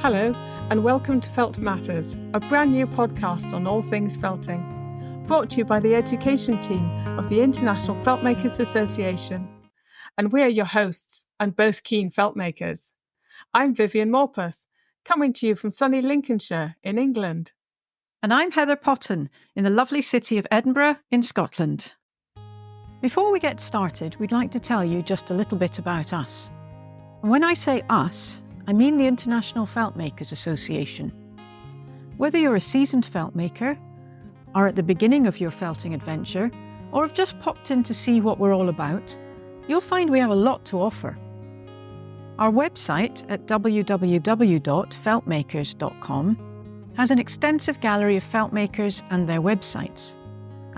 Hello, and welcome to Felt Matters, a brand new podcast on all things felting, brought to you by the education team of the International Feltmakers Association. And we're your hosts, and both keen Feltmakers. I'm Vivienne Morpeth, coming to you from sunny Lincolnshire in England. And I'm Heather Potten, in the lovely city of Edinburgh in Scotland. Before we get started, we'd like to tell you just a little bit about us. And when I say us, I mean the International Feltmakers Association. Whether you're a seasoned feltmaker, are at the beginning of your felting adventure, or have just popped in to see what we're all about, you'll find we have a lot to offer. Our website at www.feltmakers.com has an extensive gallery of feltmakers and their websites,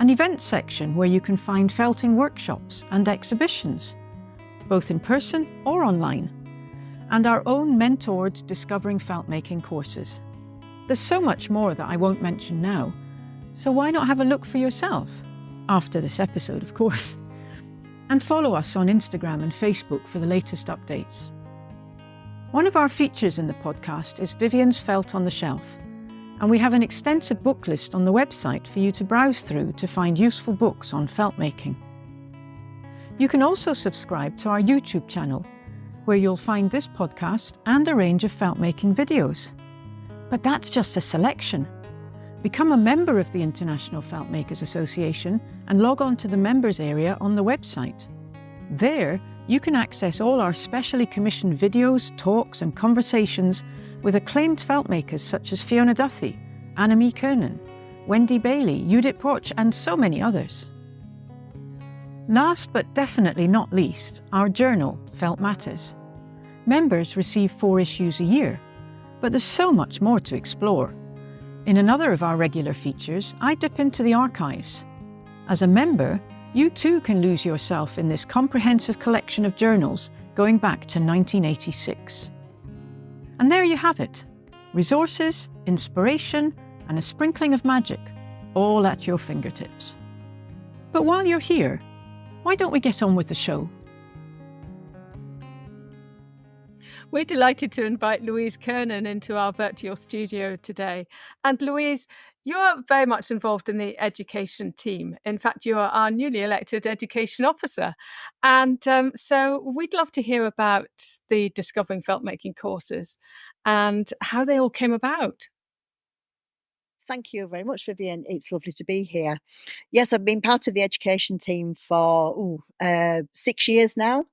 an events section where you can find felting workshops and exhibitions, both in person or online, and our own mentored Discovering Feltmaking courses. There's so much more that I won't mention now, so why not have a look for yourself? After this episode, of course. And follow us on Instagram and Facebook for the latest updates. One of our features in the podcast is Vivienne's Felt on the Shelf, and we have an extensive book list on the website for you to browse through to find useful books on feltmaking. You can also subscribe to our YouTube channel, where you'll find this podcast and a range of feltmaking videos. But that's just a selection. Become a member of the International Feltmakers Association and log on to the members area on the website. There, you can access all our specially commissioned videos, talks and conversations with acclaimed feltmakers such as Fiona Duthie, Louise Curnin, Wendy Bailey, Judith Porch and so many others. Last but definitely not least, our journal, Felt Matters. Members receive 4 issues a year, but there's so much more to explore. In another of our regular features, I dip into the archives. As a member, you too can lose yourself in this comprehensive collection of journals going back to 1986. And there you have it. Resources, inspiration, and a sprinkling of magic, all at your fingertips. But while you're here, why don't we get on with the show? We're delighted to invite Louise Curnin into our virtual studio today. And Louise, you're very much involved in the education team. In fact, you are our newly elected education officer. And so we'd love to hear about the Discovering Feltmaking courses and how they all came about. Thank you very much, Vivienne. It's lovely to be here. Yes, I've been part of the education team for 6 years now.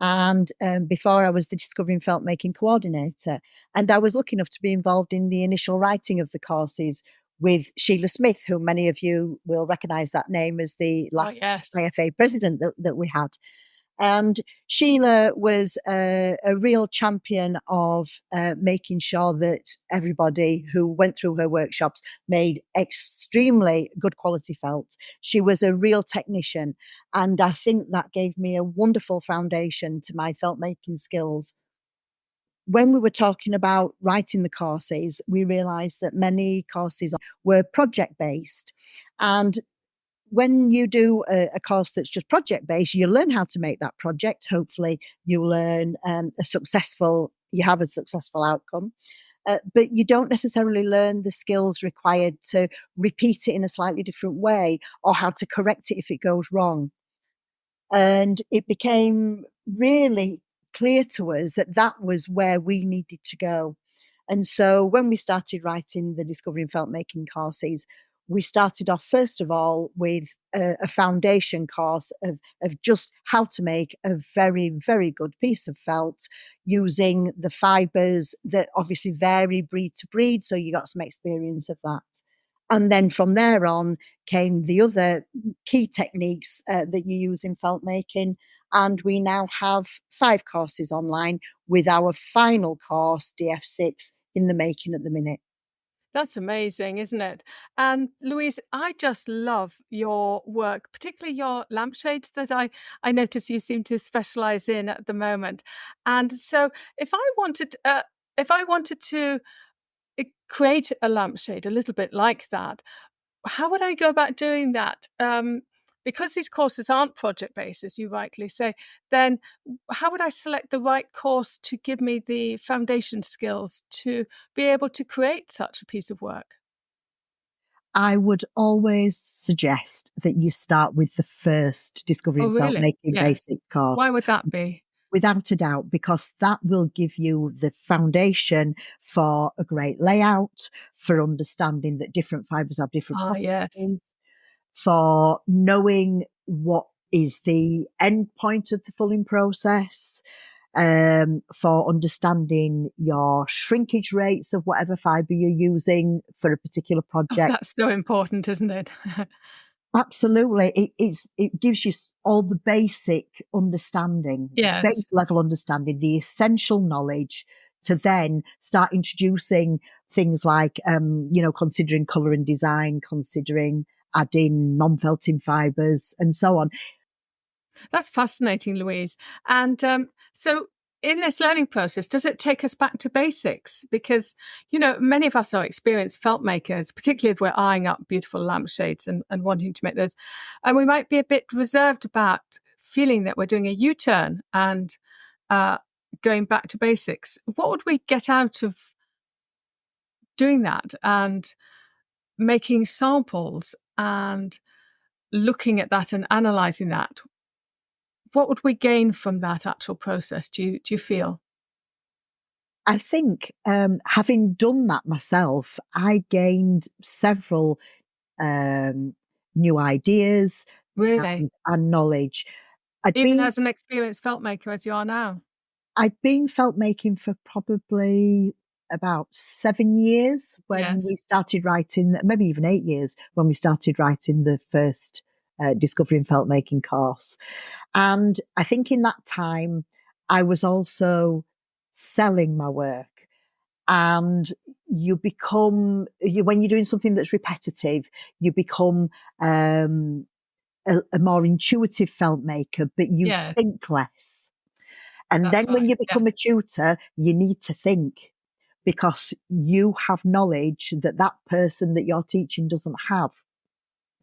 And before I was the Discovering Feltmaking coordinator. And I was lucky enough to be involved in the initial writing of the courses with Sheila Smith, who many of you will recognise that name as the last IFA president that we had. And Sheila was a real champion of making sure that everybody who went through her workshops made extremely good quality felt. She was a real technician, and I think that gave me a wonderful foundation to my felt making skills. When we were talking about writing the courses, we realised that many courses were project-based, and when you do a course that's just project-based, you learn how to make that project. Hopefully, you learn you have a successful outcome. But you don't necessarily learn the skills required to repeat it in a slightly different way or how to correct it if it goes wrong. And it became really clear to us that that was where we needed to go. And so when we started writing the Discovering Feltmaking courses, we started off, first of all, with a foundation course of just how to make a very, very good piece of felt using the fibres that obviously vary breed to breed, so you got some experience of that. And then from there on came the other key techniques that you use in felt making. And we now have 5 courses online with our final course, DF6, in the making at the minute. That's amazing, isn't it? And Louise, I just love your work, particularly your lampshades that I notice you seem to specialise in at the moment. And so if I wanted to create a lampshade a little bit like that, how would I go about doing that? because these courses aren't project-based, as you rightly say, then how would I select the right course to give me the foundation skills to be able to create such a piece of work? I would always suggest that you start with the first Oh, Discovering really? Feltmaking Yes. Basics course. Why would that be? Without a doubt, because that will give you the foundation for a great layout, for understanding that different fibres have different Ah, yes. properties, for knowing what is the end point of the fulling process, for understanding your shrinkage rates of whatever fibre you're using for a particular Oh, project. that's so important, isn't it? Absolutely. It gives you all the basic understanding, Yes. base level understanding, the essential knowledge to then start introducing things like, considering colour and design, considering adding non-felting fibres and so on. That's fascinating, Louise. And so in this learning process, does it take us back to basics? Because, many of us are experienced felt makers, particularly if we're eyeing up beautiful lampshades and wanting to make those. And we might be a bit reserved about feeling that we're doing a U-turn and going back to basics. What would we get out of doing that and making samples and looking at that and analysing that? What would we gain from that actual process, do you feel? I think, having done that myself, I gained several new ideas Really? and knowledge. I'd Even been as an experienced felt maker as you are now? I'd been felt making for probably about 7 years when Yes. we started writing, maybe even 8 years when we started writing the first Discovering Felt Making course. And I think in that time, I was also selling my work. And when you're doing something that's repetitive, you become a more intuitive felt maker, but you Yes, think less. And then that's when right. you Yeah. become a tutor, you need to think because you have knowledge that that person that you're teaching doesn't have.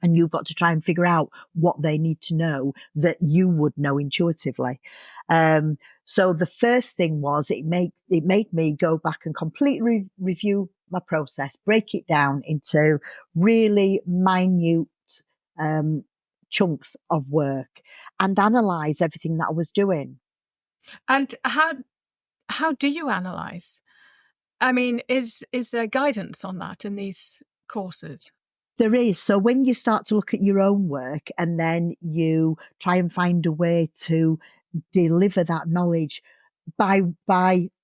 And you've got to try and figure out what they need to know that you would know intuitively. So the first thing was it made me go back and completely review my process, break it down into really minute chunks of work, and analyze everything that I was doing. And how do you analyze? I mean, is there guidance on that in these courses? There is. So when you start to look at your own work and then you try and find a way to deliver that knowledge by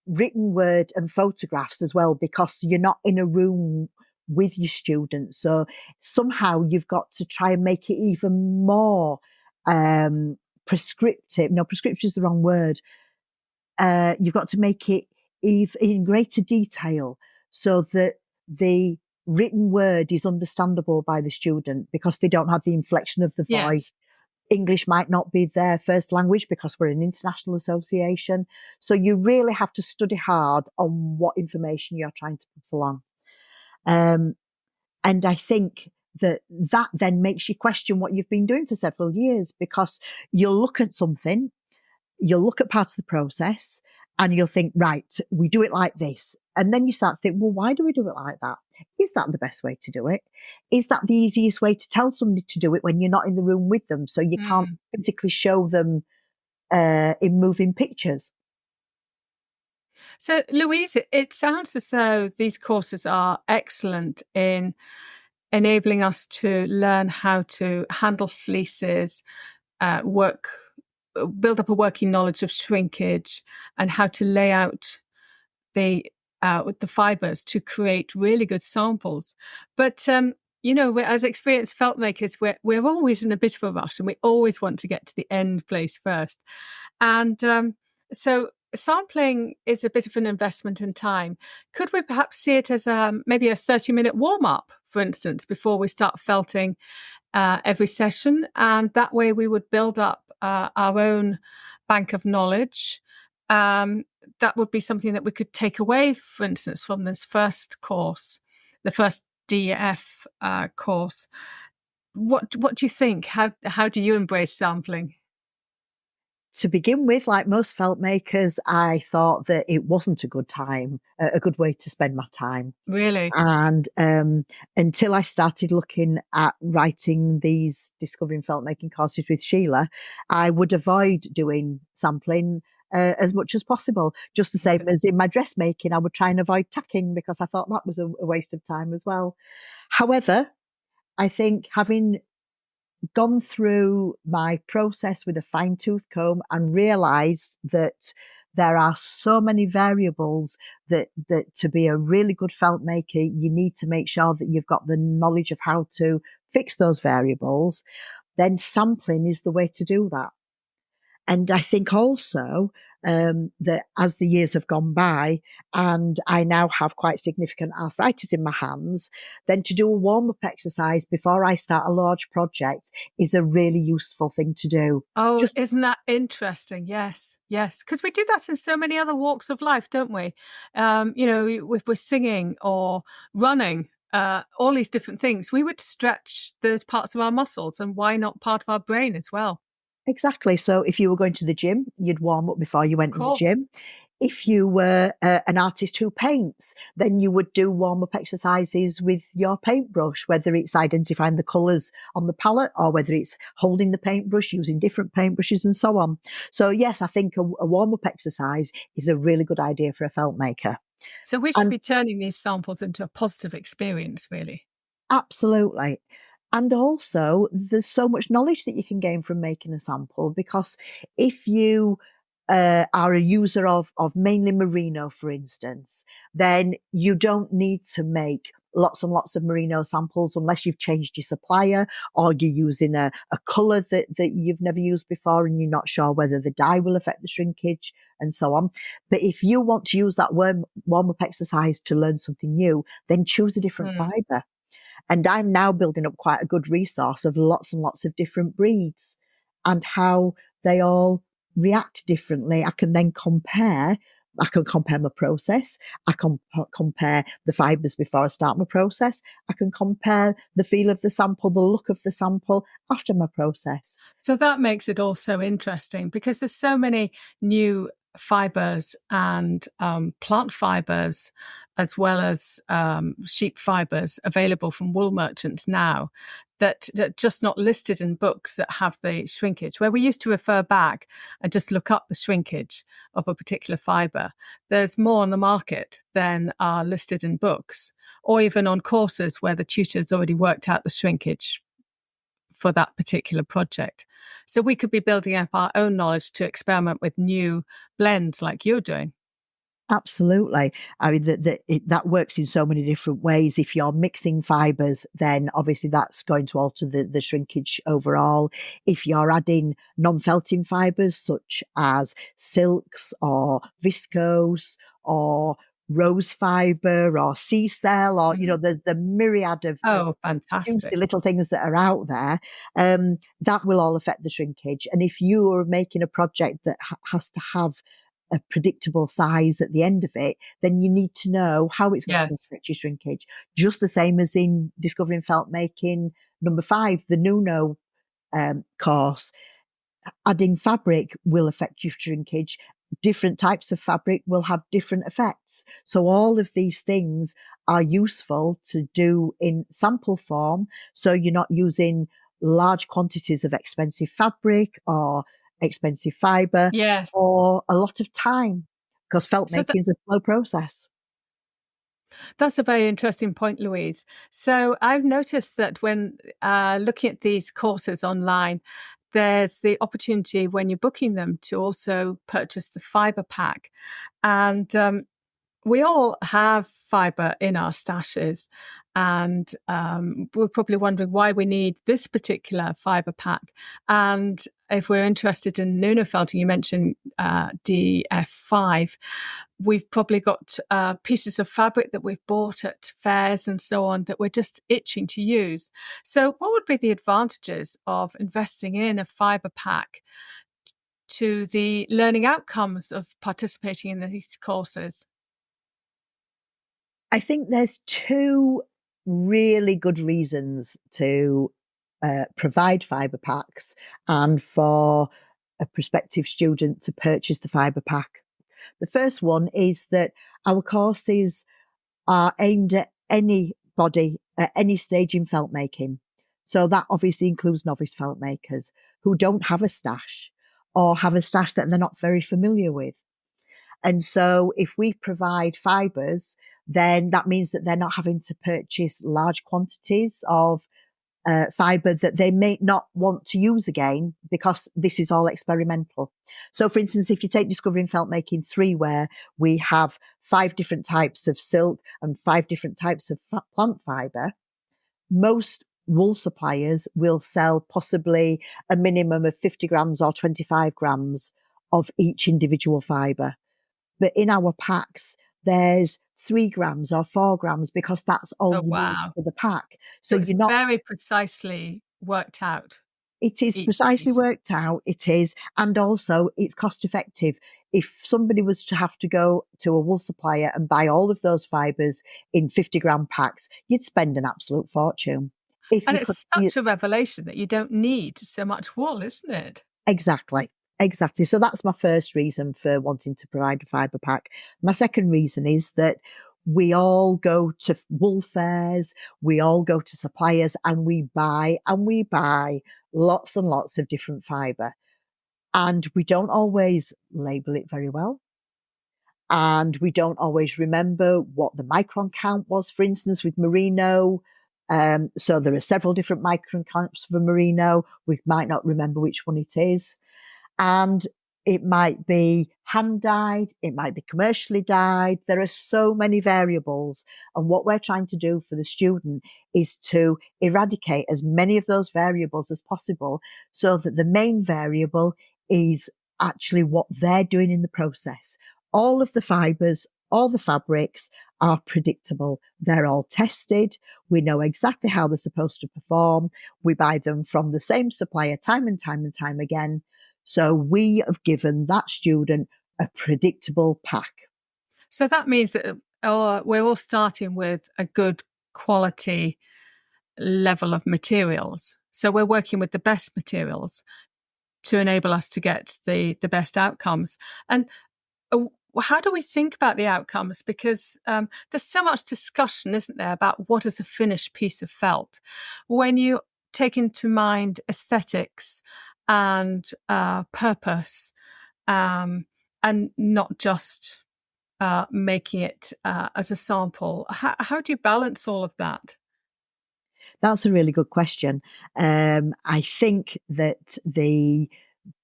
written word and photographs as well, because you're not in a room with your students. So somehow you've got to try and make it even more prescriptive. No, prescriptive is the wrong word. You've got to make it in greater detail so that the written word is understandable by the student because they don't have the inflection of the voice. Yes. English might not be their first language because we're an international association. So you really have to study hard on what information you're trying to pass along. And I think that then makes you question what you've been doing for several years, because you'll look at something, you'll look at parts of the process and you'll think, right, we do it like this. And then you start to think, well, why do we do it like that? Is that the best way to do it? Is that the easiest way to tell somebody to do it when you're not in the room with them? So you can't Mm. physically show them in moving pictures. So, Louise, it sounds as though these courses are excellent in enabling us to learn how to handle fleeces, build up a working knowledge of shrinkage, and how to lay out the fibers to create really good samples. But as experienced felt makers, we're always in a bit of a rush, and we always want to get to the end place first. And so sampling is a bit of an investment in time. Could we perhaps see it as maybe a 30-minute warm-up, for instance, before we start felting every session? And that way we would build up our own bank of knowledge. That would be something that we could take away, for instance, from this first course, the first DF course. What do you think? How do you embrace sampling? To begin with, like most felt makers, I thought that it wasn't a good way to spend my time. Really? And until I started looking at writing these Discovering Felt Making courses with Sheila, I would avoid doing sampling as much as possible. Just the same Right. as in my dressmaking, I would try and avoid tacking because I thought that was a waste of time as well. However, I think having gone through my process with a fine tooth comb and realized that there are so many variables that to be a really good felt maker, you need to make sure that you've got the knowledge of how to fix those variables, then sampling is the way to do that. And I think also that as the years have gone by and I now have quite significant arthritis in my hands, then to do a warm up exercise before I start a large project is a really useful thing to do. Oh, Just isn't that interesting? Yes, yes. Because we do that in so many other walks of life, don't we? If we're singing or running, all these different things, we would stretch those parts of our muscles, and why not part of our brain as well? exactly. So if you were going to the gym, you'd warm up before you went to the Cool. gym. If you were an artist who paints, then you would do warm up exercises with your paintbrush, whether it's identifying the colours on the palette or whether it's holding the paintbrush, using different paintbrushes and so on. So yes, I think a warm up exercise is a really good idea for a felt maker. So we should And be turning these samples into a positive experience, really. absolutely. And also, there's so much knowledge that you can gain from making a sample because if you are a user of mainly merino, for instance, then you don't need to make lots and lots of merino samples unless you've changed your supplier or you're using a colour that you've never used before and you're not sure whether the dye will affect the shrinkage and so on. But if you want to use that warm-up exercise to learn something new, then choose a different Mm. fibre. And I'm now building up quite a good resource of lots and lots of different breeds and how they all react differently. I can then compare. I can compare my process. I can compare the fibres before I start my process. I can compare the feel of the sample, the look of the sample after my process. So that makes it all so interesting because there's so many new fibers and plant fibers as well as sheep fibers available from wool merchants now that just not listed in books that have the shrinkage, where we used to refer back and just look up the shrinkage of a particular fiber. There's more on the market than are listed in books or even on courses where the tutor's already worked out the shrinkage for that particular project. So we could be building up our own knowledge to experiment with new blends like you're doing. Absolutely. I mean, that works in so many different ways. If you're mixing fibres, then obviously that's going to alter the shrinkage overall. If you're adding non-felting fibres such as silks or viscose or rose fibre or sea cell or, Mm. there's the myriad of Oh, juicy fantastic. little things that are out there, that will all affect the shrinkage. And if you are making a project that has to have a predictable size at the end of it, then you need to know how it's going to Yes. affect your shrinkage. Just the same as in Discovering Felt Making number 5, the Nuno course. Adding fabric will affect your shrinkage. Different types of fabric will have different effects. So all of these things are useful to do in sample form. So you're not using large quantities of expensive fabric or expensive fibre Yes. or a lot of time because felt So making is a slow process. that's a very interesting point, Louise. So I've noticed that when looking at these courses online, there's the opportunity when you're booking them to also purchase the fibre pack. And we all have fibre in our stashes, and we're probably wondering why we need this particular fibre pack. And if we're interested in Nuno-felting, you mentioned DF5, we've probably got pieces of fabric that we've bought at fairs and so on that we're just itching to use. So what would be the advantages of investing in a fibre pack to the learning outcomes of participating in these courses? I think there's two really good reasons to provide fibre packs and for a prospective student to purchase the fibre pack. The first one is that our courses are aimed at anybody at any stage in felt making. So that obviously includes novice felt makers who don't have a stash or have a stash that they're not very familiar with. And so if we provide fibres, then that means that they're not having to purchase large quantities of fibre that they may not want to use again because this is all experimental. So, for instance, if you take Discovering Feltmaking 3, where we have 5 different types of silk and 5 different types of plant fibre, most wool suppliers will sell possibly a minimum of 50 grams or 25 grams of each individual fibre. But in our packs, there's 3 grams or 4 grams because that's all Oh, you need wow. for the pack. So So it's you're not. very precisely worked out. It is Each precisely piece. worked out. It is. And also it's cost effective. If somebody was to have to go to a wool supplier and buy all of those fibres in 50-gram packs, you'd spend an absolute fortune. If And you could, it's such a revelation that you don't need so much wool, isn't it? exactly. Exactly. So that's my first reason for wanting to provide a fibre pack. My second reason is that we all go to wool fairs, we all go to suppliers and we buy lots and lots of different fibre. And we don't always label it very well. And we don't always remember what the micron count was, for instance, with merino. So there are several different micron counts for merino. We might not remember which one it is. And it might be hand dyed, it might be commercially dyed. There are so many variables. And what we're trying to do for the student is to eradicate as many of those variables as possible so that the main variable is actually what they're doing in the process. All of the fibres, all the fabrics are predictable. They're all tested. We know exactly how they're supposed to perform. We buy them from the same supplier time and time and time again. So we have given that student a predictable pack. So that means that we're all starting with a good quality level of materials. So we're working with the best materials to enable us to get the best outcomes. And how do we think about the outcomes? Because there's so much discussion, isn't there, about what is a finished piece of felt. When you take into mind aesthetics and purpose, and not just making it as a sample, how do you balance all of that? That's a really good question. I think that the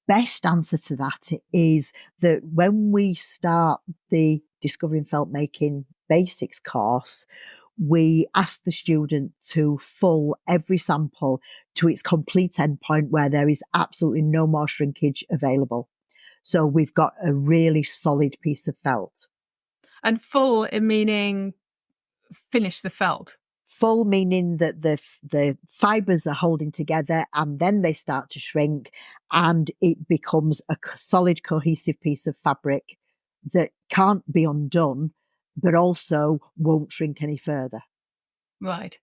best answer to that is that when we start the Discovering Feltmaking Basics course, we ask the student to full every sample to its complete endpoint where there is absolutely no more shrinkage available. So we've got a really solid piece of felt. And full meaning finish the felt. Full meaning that the fibres are holding together and then they start to shrink and it becomes a solid cohesive piece of fabric that can't be undone, but also won't shrink any further. Right.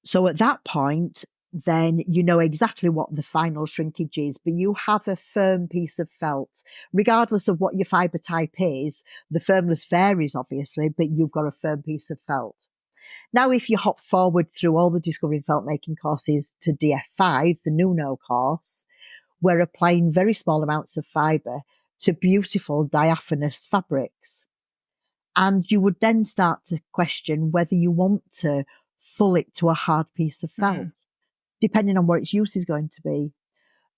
So at that point, then you know exactly what the final shrinkage is, but you have a firm piece of felt. Regardless of what your fibre type is, the firmness varies obviously, but you've got a firm piece of felt. Now, if you hop forward through all the Discovering Feltmaking courses to DF5, the Nuno course, we're applying very small amounts of fibre to beautiful diaphanous fabrics. And you would then start to question whether you want to full it to a hard piece of felt, depending on what its use is going to be.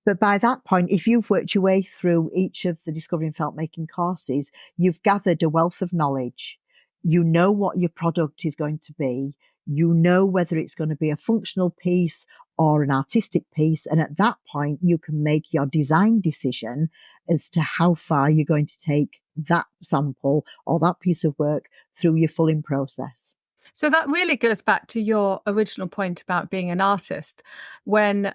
But by that point, if you've worked your way through each of the Discovering Feltmaking courses, you've gathered a wealth of knowledge. You know what your product is going to be. You know whether it's going to be a functional piece or an artistic piece. And at that point, you can make your design decision as to how far you're going to take that sample or that piece of work through your fulling process. So that really goes back to your original point about being an artist. When,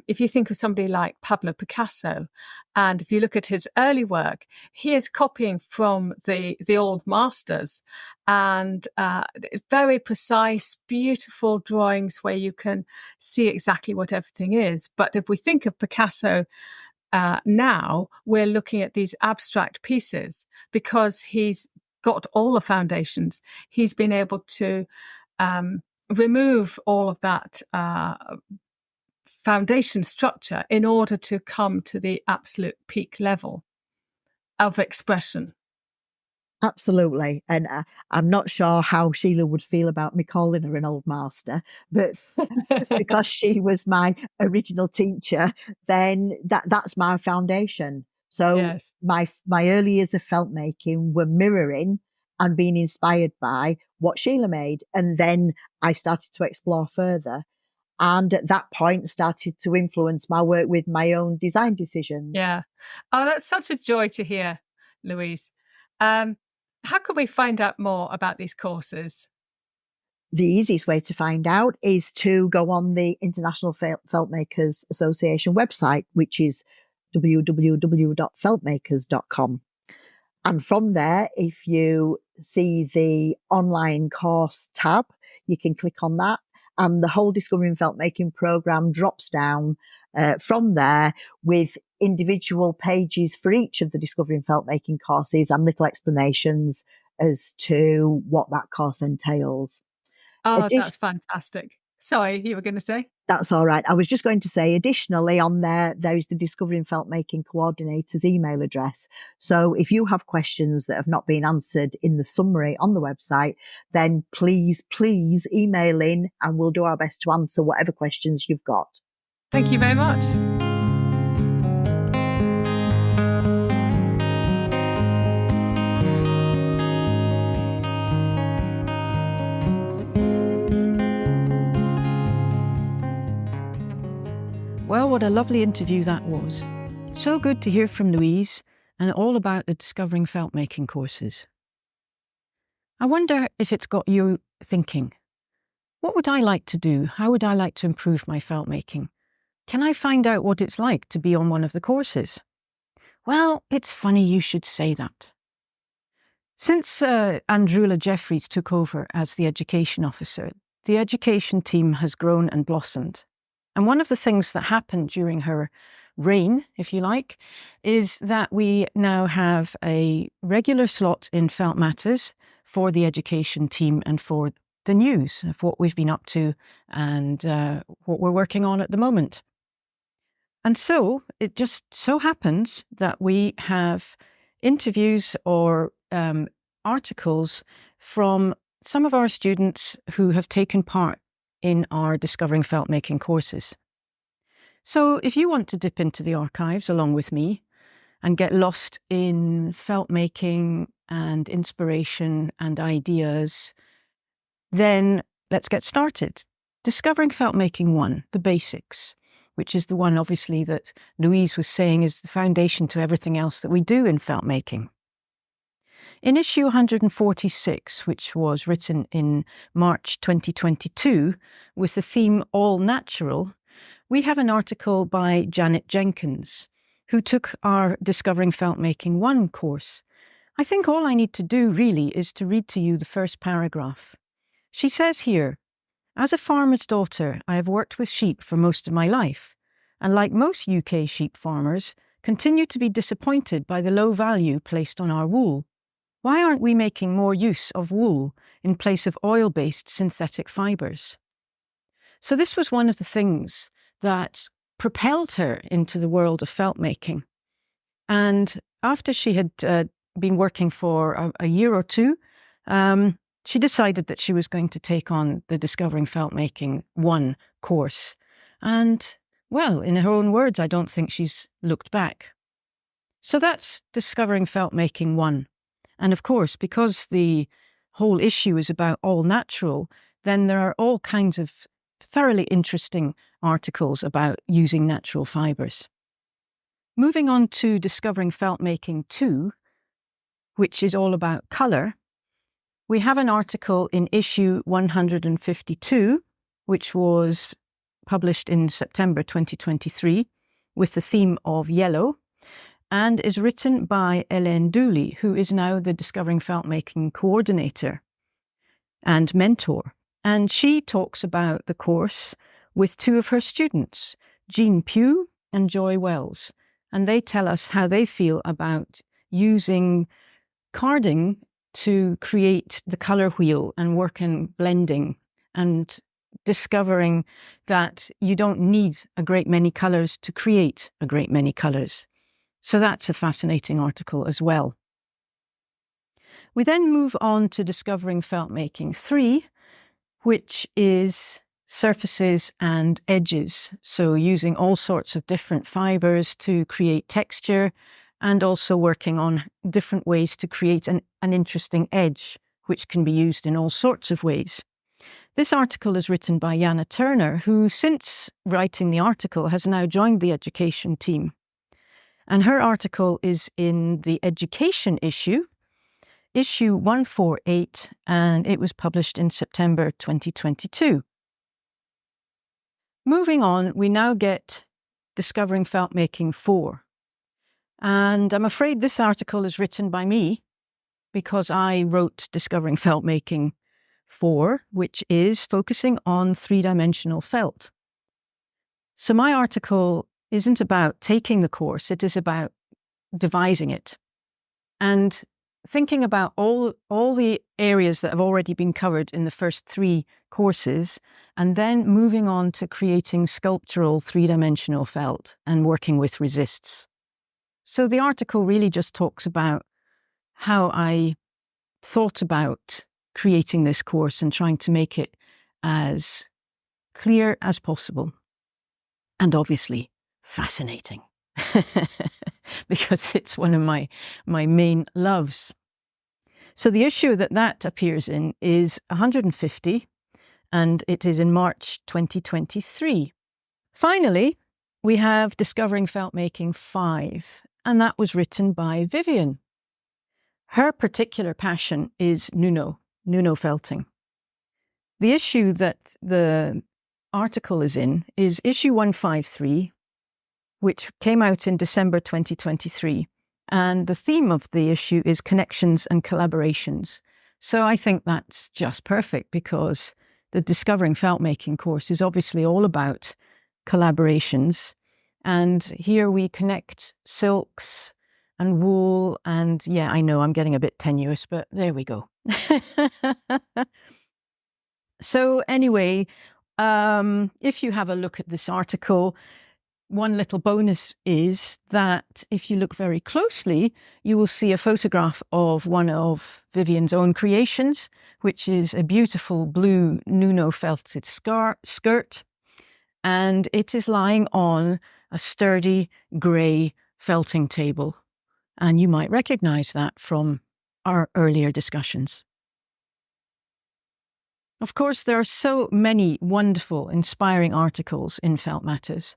if you think of somebody like Pablo Picasso, and if you look at his early work, he is copying from the old masters, and very precise, beautiful drawings where you can see exactly what everything is. But if we think of Picasso, now we're looking at these abstract pieces because he's got all the foundations. He's been able to remove all of that foundation structure in order to come to the absolute peak level of expression. Absolutely. And I'm not sure how Sheila would feel about me calling her an old master, but because she was my original teacher, then that's my foundation. So Yes. my early years of felt making were mirroring and being inspired by what Sheila made. And then I started to explore further. And at that point started to influence my work with my own design decisions. Yeah. Oh, that's such a joy to hear, Louise. How can we find out more about these courses? The easiest way to find out is to go on the International Feltmakers Association website, which is www.feltmakers.com. And from there, if you see the online course tab, you can click on that, and the whole Discovering Feltmaking program drops down from there with individual pages for each of the Discovering Feltmaking courses and little explanations as to what that course entails. Oh, that's fantastic. Sorry, you were going to say? That's all right. I was just going to say, additionally, on there is the Discovering Feltmaking Coordinator's email address. So if you have questions that have not been answered in the summary on the website, then please email in and we'll do our best to answer whatever questions you've got. Thank you very much. Well, what a lovely interview that was. So good to hear from Louise and all about the Discovering Feltmaking courses. I wonder if it's got you thinking. What would I like to do? How would I like to improve my feltmaking? Can I find out what it's like to be on one of the courses? Well, it's funny you should say that. Since Andrula Jeffries took over as the education officer, the education team has grown and blossomed. And one of the things that happened during her reign, if you like, is that we now have a regular slot in Felt Matters for the education team and for the news of what we've been up to and what we're working on at the moment. And so it just so happens that we have interviews or articles from some of our students who have taken part in our Discovering Feltmaking courses. So if you want to dip into the archives along with me and get lost in feltmaking and inspiration and ideas, then let's get started. Discovering Feltmaking 1, the basics, which is the one obviously that Louise was saying is the foundation to everything else that we do in feltmaking. In issue 146, which was written in March 2022, with the theme All Natural, we have an article by Janet Jenkins, who took our Discovering Feltmaking 1 course. I think all I need to do really is to read to you the first paragraph. She says here, "As a farmer's daughter, I have worked with sheep for most of my life, and like most UK sheep farmers, continue to be disappointed by the low value placed on our wool. Why aren't we making more use of wool in place of oil-based synthetic fibres?" So this was one of the things that propelled her into the world of feltmaking. And after she had been working for a year or two, she decided that she was going to take on the Discovering Feltmaking 1 course. And, well, in her own words, I don't think she's looked back. So that's Discovering Feltmaking 1. And of course, because the whole issue is about all natural, then there are all kinds of thoroughly interesting articles about using natural fibres. Moving on to Discovering Feltmaking 2, which is all about colour, We have an article in issue 152, which was published in September 2023, with the theme of yellow, and is written by Elaine Dooley, who is now the Discovering Feltmaking coordinator and mentor. And she talks about the course with two of her students, Jean Pugh and Joy Wells. And they tell us how they feel about using carding to create the colour wheel and work in blending and discovering that you don't need a great many colours to create a great many colours. So that's a fascinating article as well. We then move on to Discovering Feltmaking 3, which is surfaces and edges. So using all sorts of different fibres to create texture and also working on different ways to create an interesting edge, which can be used in all sorts of ways. This article is written by Jana Turner, who since writing the article has now joined the education team. And her article is in the education issue 148, and it was published in September 2022. Moving on, we now get Discovering Feltmaking 4. And I'm afraid this article is written by me because I wrote Discovering Feltmaking 4, which is focusing on three-dimensional felt. So my article isn't about taking the course, it is about devising it and thinking about all the areas that have already been covered in the first 3 courses, and then moving on to creating sculptural three-dimensional felt and working with resists. So the article really just talks about how I thought about creating this course and trying to make it as clear as possible. And obviously fascinating, because it's one of my main loves. So the issue that appears in is 150, and it is in March 2023. Finally, we have Discovering Feltmaking 5, and that was written by Vivienne. Her particular passion is Nuno felting. The issue that the article is in is issue 153, which came out in December 2023. And the theme of the issue is connections and collaborations. So I think that's just perfect, because the Discovering Feltmaking course is obviously all about collaborations. And here we connect silks and wool. And yeah, I know I'm getting a bit tenuous, but there we go. So anyway, if you have a look at this article, one little bonus is that if you look very closely, you will see a photograph of one of Vivienne's own creations, which is a beautiful blue Nuno felted skirt. And it is lying on a sturdy grey felting table. And you might recognise that from our earlier discussions. Of course, there are so many wonderful, inspiring articles in Felt Matters,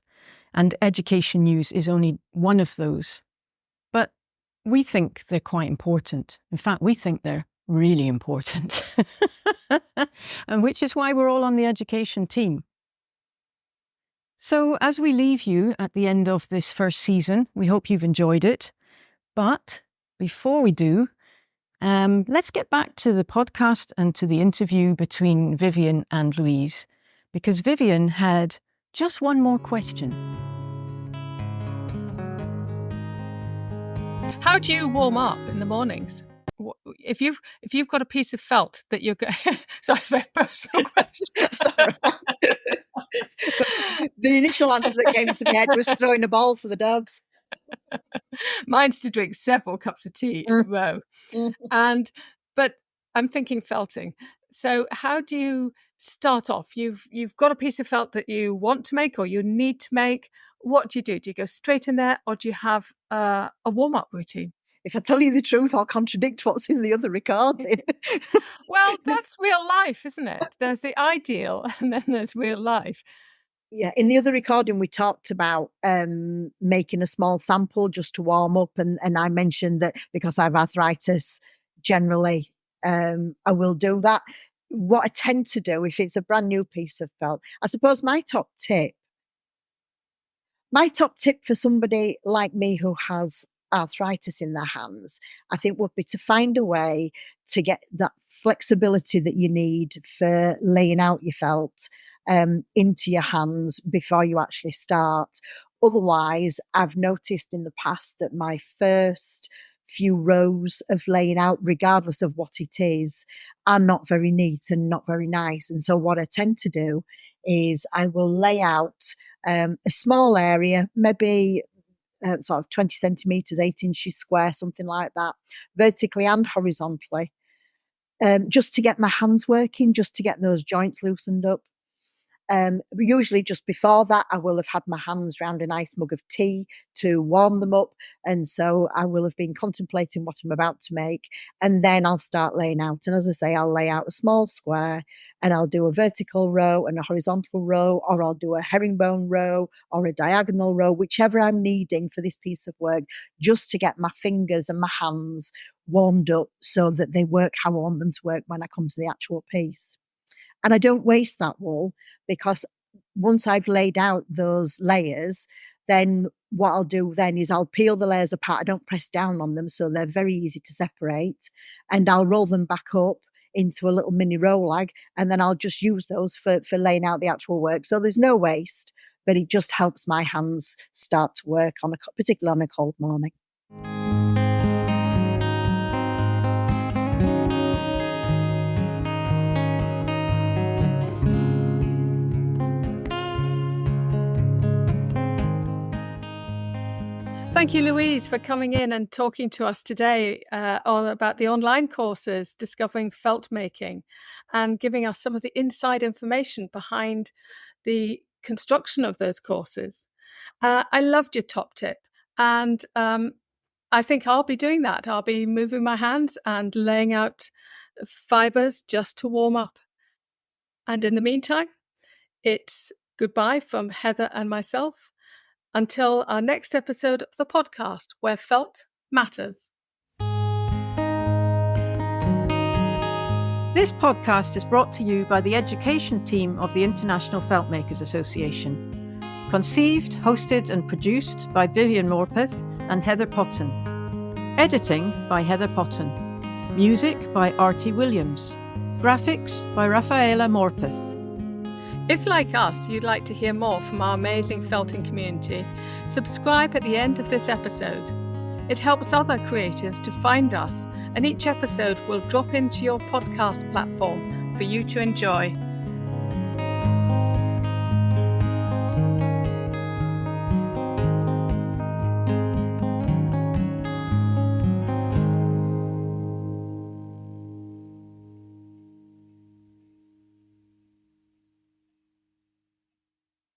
and Education News is only one of those. But we think they're quite important. In fact, we think they're really important, and which is why we're all on the education team. So as we leave you at the end of this first season, we hope you've enjoyed it. But before we do, let's get back to the podcast and to the interview between Vivienne and Louise, because Vivienne had just one more question. How do you warm up in the mornings? If you've got a piece of felt that you're going, so it's a very personal question. The initial answer that came to my head was throwing a ball for the dogs. Mine's to drink several cups of tea in a row. But I'm thinking felting. So how do you start off? You've got a piece of felt that you want to make or you need to make. What do you do? Do you go straight in there, or do you have a warm-up routine? If I tell you the truth, I'll contradict what's in the other recording. Well, that's real life, isn't it? There's the ideal and then there's real life. Yeah, in the other recording, we talked about making a small sample just to warm up. And I mentioned that because I have arthritis, generally I will do that. What I tend to do, if it's a brand new piece of felt, I suppose my top tip for somebody like me who has arthritis in their hands, I think, would be to find a way to get that flexibility that you need for laying out your felt into your hands before you actually start. Otherwise, I've noticed in the past that my first few rows of laying out, regardless of what it is, are not very neat and not very nice. And so what I tend to do is I will lay out a small area, maybe sort of 20 centimetres, 8 inches square, something like that, vertically and horizontally, just to get my hands working, just to get those joints loosened up. Usually just before that, I will have had my hands round a nice mug of tea to warm them up. And so I will have been contemplating what I'm about to make. And then I'll start laying out. And as I say, I'll lay out a small square and I'll do a vertical row and a horizontal row, or I'll do a herringbone row or a diagonal row, whichever I'm needing for this piece of work, just to get my fingers and my hands warmed up so that they work how I want them to work when I come to the actual piece. And I don't waste that wool, because once I've laid out those layers, then what I'll do then is I'll peel the layers apart. I don't press down on them, so they're very easy to separate. And I'll roll them back up into a little mini roll-lag, and then I'll just use those for laying out the actual work. So there's no waste, but it just helps my hands start to work, particularly on a cold morning. Thank you, Louise, for coming in and talking to us today all about the online courses, Discovering Feltmaking, and giving us some of the inside information behind the construction of those courses. I loved your top tip, and I think I'll be doing that. I'll be moving my hands and laying out fibres just to warm up. And in the meantime, it's goodbye from Heather and myself. Until our next episode of the podcast, where felt matters. This podcast is brought to you by the education team of the International Feltmakers Association. Conceived, hosted and produced by Vivienne Morpeth and Heather Potten. Editing by Heather Potten. Music by R.T. Williams. Graphics by Rafaela Morpeth. If, like us, you'd like to hear more from our amazing felting community, subscribe at the end of this episode. It helps other creatives to find us, and each episode will drop into your podcast platform for you to enjoy.